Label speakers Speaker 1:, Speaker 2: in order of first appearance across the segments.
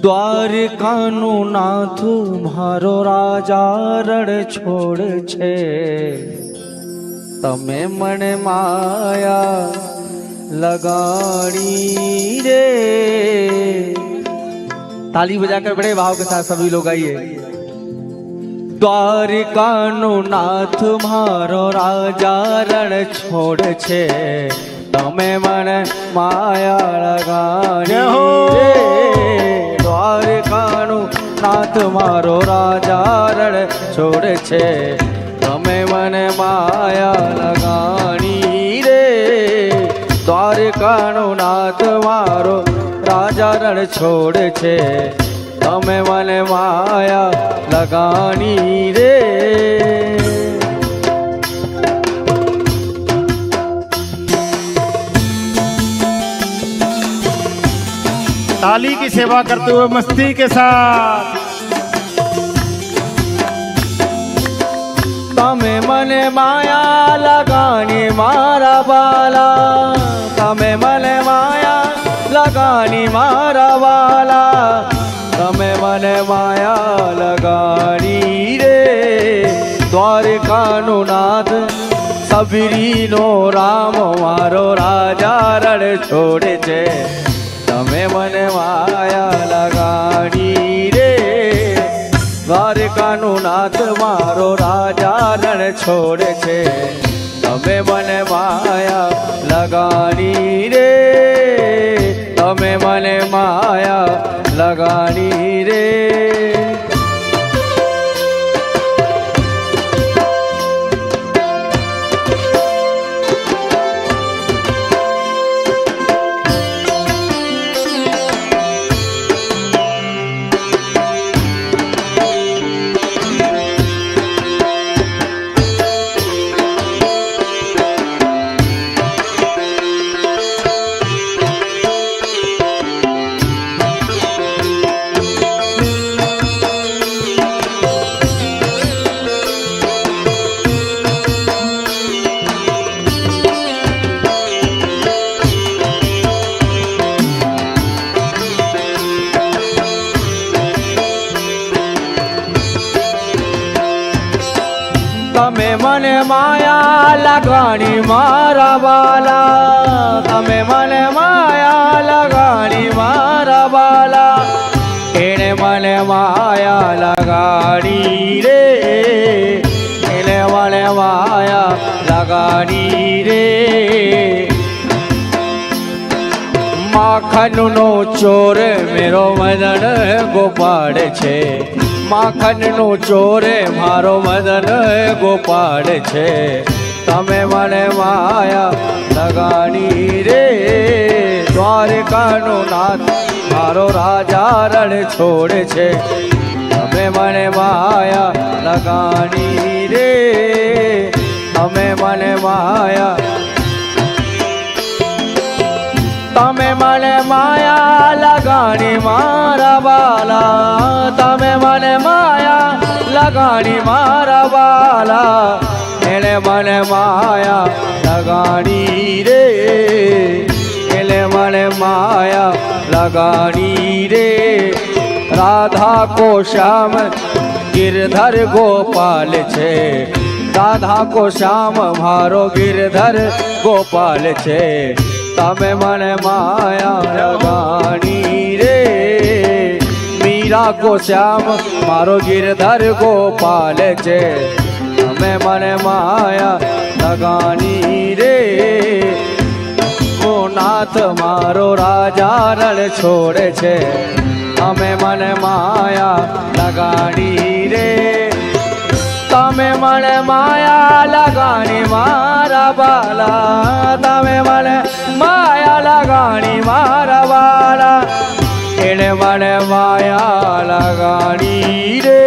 Speaker 1: દ્વારકાનું નાથ મારો રાજા રણ છોડ છે, તમે મને માયા लगाड़ी रे। ताली बजाकर बड़े भाव के साथ सभी लोग आइए। द्वारिकानु नाथ मारो राजा रण छोड़ छे, तमे मन माया लगाड़ी रे। द्वारिकानु नाथ मारो राजा रण छोड़ छे, तमे मन माया लगाड़ी रे। દ્વારકાનું નાથ મારો રાજા રણ છોડ છે, તમે મને માયા લગાણી રે।
Speaker 2: ताली की सेवा करते हुए मस्ती के साथ।
Speaker 1: તમે મને માયા લગાણી મારા બાલા, તમે મને માયા લગાણી મારા વાલા, તમે મને માયા લગાણી રે। દ્વારકાનું નાથ સબરીનો રામ મારો રાજા રણ છોડે છે, તમે મને માયા લગાણી રે। દ્વારકાનું નાથ મારો રાજા રણ છોડે છે, તમે મને માયા લગાડી રે, તમે મને માયા લગાડી રે। તમે મને માયા લગાણી મારા બાલા, તમે મને માયા લગાણી મારા બાલા, એને મને માયા લગાડી રે, એને મને માયા લગાડી રે। માખનનો ચોર મેરો મદન ગોપાળ છે, માખનનો ચોરે મારો મદન ગોપાળ છે, તમે મને માયા લગાડી રે। દ્વારકાનું નાથ મારો રાજા રણ છોડે છે, તમે મને માયા લગાડી રે, તમે મને માયા, તમે મને માયા લગાડી મારા બાલા, તમે મને માયા લગાડી મારા બાલા, એને મને માયા લગાડી રે, એને મને માયા લગાડી રે। રાધા કો શ્યામ ગિરધર ગોપાલ છે, રાધા કો શ્યામ મારો ગિરધર ગોપાલ છે, તમે મને માયા લગાડી રે। મીરા કો શ્યામ મારો ગિરધર ગોપાલ છે, તમે મને માયા લગાડી રે। ઓ નાથ મારો રાજા રણ છોડે છે, તમે મને માયા લગાડી રે, તમે મને માયા લગાડી મારા બાલા, તમે મને માયા લગાડી મારા બાલા, એને મને માયા લગાડી રે,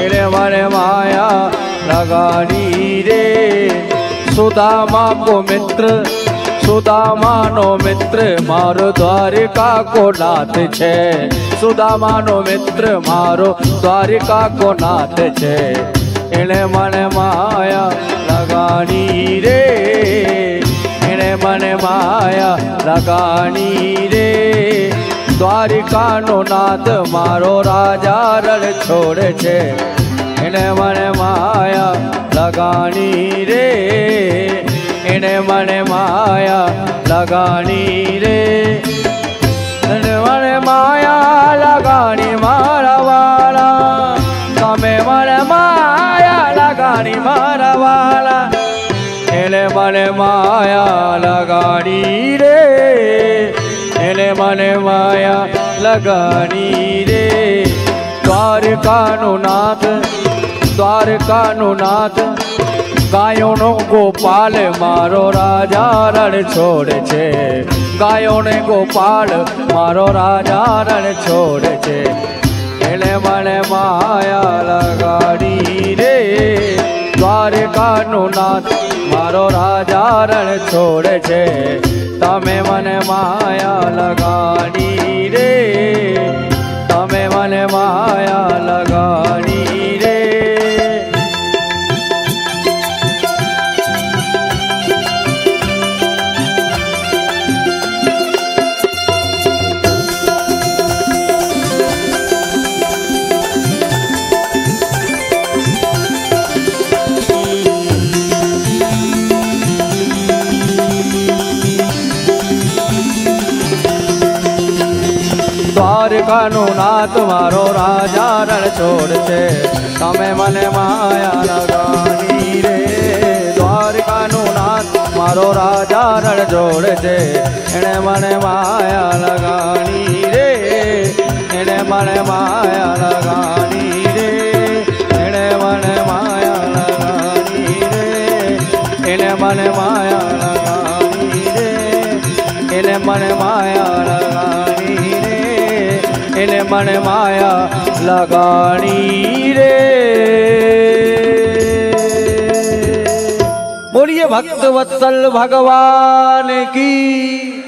Speaker 1: એને મને માયા લગાડી રે। સુદામા કો મિત્ર, સુદામાનો મિત્ર મારો દ્વારિકા કો નાથ છે, સુદામાનો મિત્ર મારો દ્વારિકા કો નાથ છે, એને મને માયા લગાડી રે, એને મને માયા લગાણી રે દ્વારિકાનો નાથ મારો રાજા રણ છોડે છે એને મને માયા લગાણી રે એને મને માયા લગાણી રે એને મને માયા લગાણી મારા વાલા તમે મને માયા લગાણી મારા વાલા એને મને માયા લગાડી રે એને મને માયા લગાડી રે દ્વારકાનું નાથ ગાયોનો ગોપાલ મારો રાજા રણ છોડે છે ગાયોને ગોપાલ મારો રાજા રણ છોડે છે એને મને માયા લગાડી રે દ્વારકાનું નાથ મારો રાજા રણ છોડે છે તમે મને માયા લગાડી રે તમે મને માયા લગાડી રે દ્વારકાનું નાથ મારો રાજા રણ છોડ છે તમે મને માયા લગાડી રે દ્વારકાનું નાથ મારો રાજા રણ છોડ છે એને મને માયા લગાડી રે એને મને માયા લગાડી રે એને મને માયા લગાડી રે એને મને માયા લગાડી રે એને મને માયા લગાડી રે એને મને માયા લગાણી રે બોલીએ ભક્ત વત્સલ ભગવાન કી